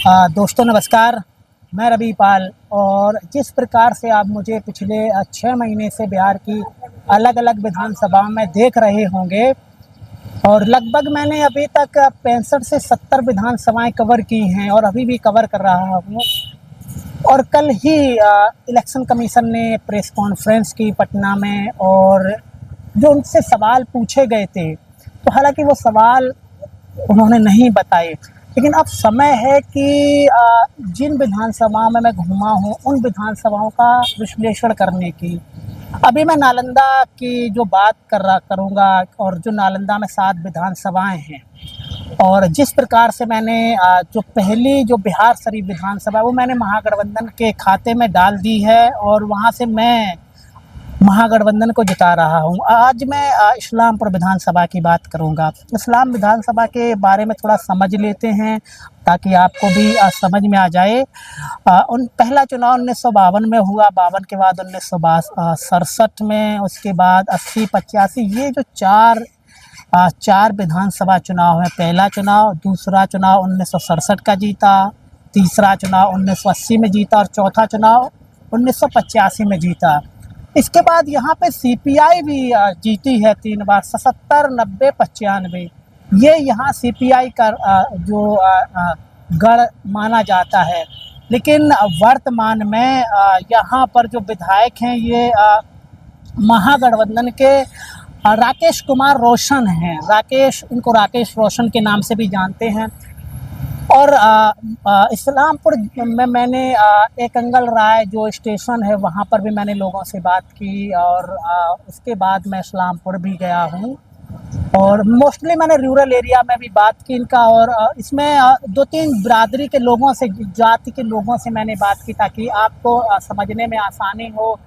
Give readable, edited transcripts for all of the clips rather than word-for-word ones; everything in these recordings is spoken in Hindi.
दोस्तों नमस्कार। मैं रवि पाल। और जिस प्रकार से आप मुझे पिछले 6 महीने से बिहार की अलग-अलग विधानसभाओं में देख रहे होंगे, और लगभग मैंने अभी तक 65 से 70 विधानसभाएं कवर की हैं और अभी भी कवर कर रहा हूँ। और कल ही इलेक्शन कमीशन ने प्रेस कॉन्फ्रेंस की पटना में, और जो उनसे सवाल पूछे गए थे, तो हालांकि वो सवाल उन्होंने नहीं बताए, लेकिन अब समय है कि जिन विधानसभाओं में मैं घूमा हूँ उन विधानसभाओं का विश्लेषण करने की। अभी मैं नालंदा की जो बात करूँगा, और जो नालंदा में 7 विधानसभाएं हैं, और जिस प्रकार से मैंने जो पहली जो बिहार शरीफ विधानसभा वो मैंने महागठबंधन के खाते में डाल दी है, और वहाँ से मैं महागठबंधन को जिता रहा हूँ। आज मैं इस्लामपुर विधानसभा की बात करूँगा। इस्लाम विधानसभा के बारे में थोड़ा समझ लेते हैं ताकि आपको भी समझ में आ जाए। उन पहला चुनाव 1952 में हुआ, 52 के बाद 1967 में, उसके बाद 80, 85, ये जो चार विधानसभा चुनाव हैं। पहला चुनाव, दूसरा चुनाव 1967 का जीता, तीसरा चुनाव 1980 में जीता, और चौथा चुनाव 1985 में जीता। इसके बाद यहाँ पे सीपीआई भी जीती है 3 बार, 77, 90, 95। ये यहाँ सीपीआई का जो गढ़ माना जाता है। लेकिन वर्तमान में यहाँ पर जो विधायक हैं ये महागठबंधन के राकेश कुमार रोशन हैं। इनको राकेश रोशन के नाम से भी जानते हैं। और इस्लामपुर में मैंने एकंगल राय जो स्टेशन है वहाँ पर भी मैंने लोगों से बात की, और उसके बाद मैं इस्लामपुर भी गया हूँ, और मोस्टली मैंने रूरल एरिया में भी बात की इनका। और इसमें 2-3 बिरादरी के लोगों से, जाति के लोगों से मैंने बात की, ताकि आपको समझने में आसानी हो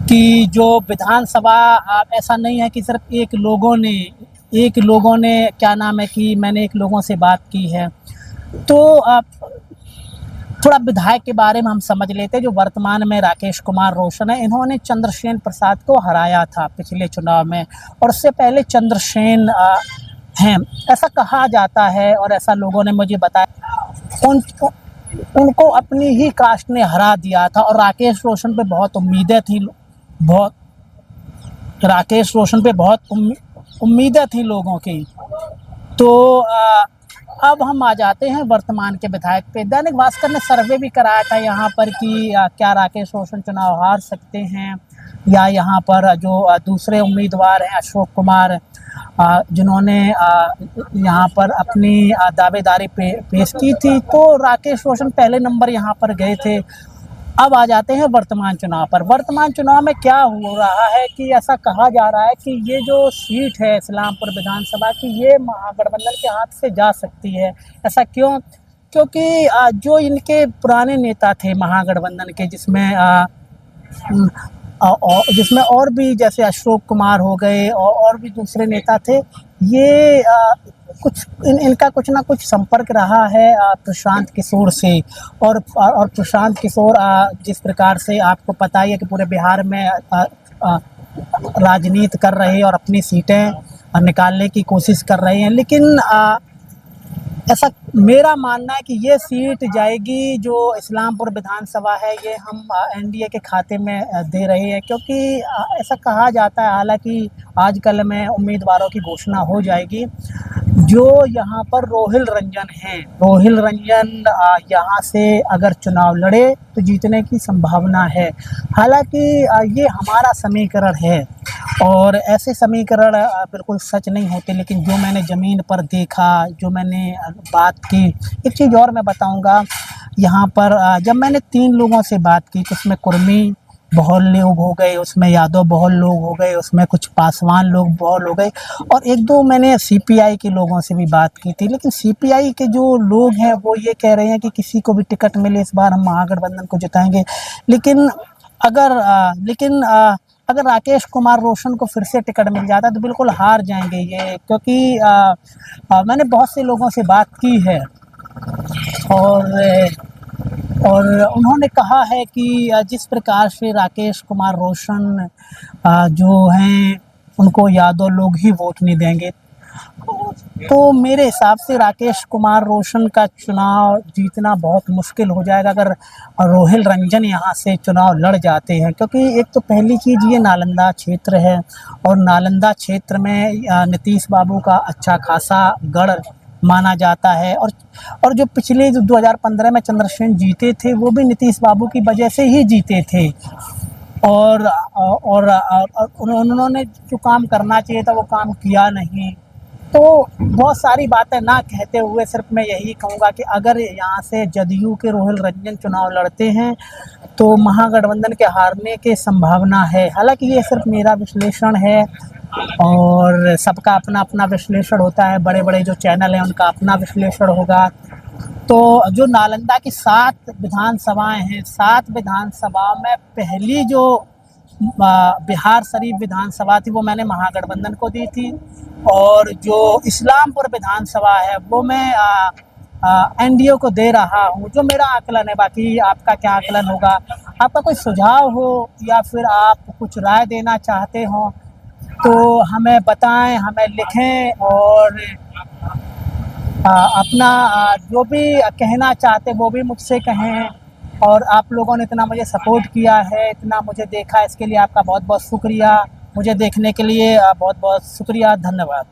कि जो विधानसभा ऐसा नहीं है कि सिर्फ एक लोगों ने क्या नाम है कि मैंने एक लोगों से बात की है। तो थोड़ा विधायक के बारे में हम समझ लेते हैं। जो वर्तमान में राकेश कुमार रोशन है, इन्होंने चंद्रसेन प्रसाद को हराया था पिछले चुनाव में, और उससे पहले चंद्रसेन हैं, ऐसा कहा जाता है, और ऐसा लोगों ने मुझे बताया। उनको अपनी ही कास्ट ने हरा दिया था, और राकेश रोशन पे बहुत उम्मीदें थी लोगों की। तो अब हम आ जाते हैं वर्तमान के विधायक पे। दैनिक भास्कर ने सर्वे भी कराया था यहाँ पर कि क्या राकेश रोशन चुनाव हार सकते हैं, या यहाँ पर जो दूसरे उम्मीदवार हैं अशोक कुमार, जिन्होंने यहाँ पर अपनी दावेदारी पेश की थी, तो राकेश रोशन पहले नंबर यहाँ पर गए थे। अब आ जाते हैं वर्तमान चुनाव पर। वर्तमान चुनाव में क्या हो रहा है कि ऐसा कहा जा रहा है कि ये जो सीट है इस्लामपुर विधानसभा की, ये महागठबंधन के हाथ से जा सकती है। ऐसा क्यों? क्योंकि जो इनके पुराने नेता थे महागठबंधन के, जिसमें और भी जैसे अशोक कुमार हो गए, और भी दूसरे नेता थे, ये इनका कुछ ना कुछ संपर्क रहा है प्रशांत किशोर से। और प्रशांत किशोर जिस प्रकार से आपको पता ही है कि पूरे बिहार में राजनीति कर रहे हैं और अपनी सीटें निकालने की कोशिश कर रहे हैं। लेकिन ऐसा मेरा मानना है कि ये सीट जाएगी, जो इस्लामपुर विधानसभा है, ये हम एनडीए के खाते में दे रहे हैं, क्योंकि ऐसा कहा जाता है। हालांकि आजकल में उम्मीदवारों की घोषणा हो जाएगी। जो यहाँ पर रोहिल रंजन यहाँ से अगर चुनाव लड़े तो जीतने की संभावना है। हालांकि ये हमारा समीकरण है, और ऐसे समीकरण बिल्कुल सच नहीं होते, लेकिन जो मैंने ज़मीन पर देखा, जो मैंने बात की। एक चीज़ और मैं बताऊंगा, यहाँ पर जब मैंने 3 लोगों से बात की, तो उसमें कुर्मी बहुत लोग हो गए, उसमें यादव बहुत लोग हो गए, उसमें कुछ पासवान लोग बहुत हो गए, और 1-2 मैंने सीपीआई के लोगों से भी बात की थी। लेकिन सीपीआई के जो लोग हैं वो ये कह रहे हैं कि किसी को भी टिकट मिले इस बार हम महागठबंधन को जिताएंगे। लेकिन अगर राकेश कुमार रोशन को फिर से टिकट मिल जाता है तो बिल्कुल हार जाएंगे ये, क्योंकि मैंने बहुत से लोगों से बात की है, और उन्होंने कहा है कि जिस प्रकार से राकेश कुमार रोशन जो हैं, उनको यादव लोग ही वोट नहीं देंगे। तो मेरे हिसाब से राकेश कुमार रोशन का चुनाव जीतना बहुत मुश्किल हो जाएगा अगर रोहिल रंजन यहाँ से चुनाव लड़ जाते हैं, क्योंकि एक तो पहली चीज़ ये नालंदा क्षेत्र है और नालंदा क्षेत्र में नीतीश बाबू का अच्छा खासा गढ़ माना जाता है। और जो पिछले जो 2015 में चंद्रसेन जीते थे वो भी नीतीश बाबू की वजह से ही जीते थे। और उन्होंने जो काम करना चाहिए था वो काम किया नहीं। तो बहुत सारी बातें ना कहते हुए सिर्फ मैं यही कहूँगा कि अगर यहाँ से जदयू के रोहिल रंजन चुनाव लड़ते हैं तो महागठबंधन के हारने की संभावना है। हालांकि ये सिर्फ मेरा विश्लेषण है और सबका अपना अपना विश्लेषण होता है, बड़े बड़े जो चैनल हैं उनका अपना विश्लेषण होगा। तो जो नालंदा की 7 विधानसभाएं हैं, 7 विधानसभा में पहली जो बिहार शरीफ विधानसभा थी वो मैंने महागठबंधन को दी थी और जो इस्लामपुर विधानसभा है वो मैं एनडीए को दे रहा हूँ, जो मेरा आकलन है। बाकी आपका क्या आकलन होगा? आपका कोई सुझाव हो या फिर आप कुछ राय देना चाहते हो तो हमें बताएं, हमें लिखें और अपना जो भी कहना चाहते वो भी मुझसे कहें। और आप लोगों ने इतना मुझे सपोर्ट किया है, इतना मुझे देखा, इसके लिए आपका बहुत बहुत शुक्रिया। मुझे देखने के लिए बहुत बहुत शुक्रिया, धन्यवाद।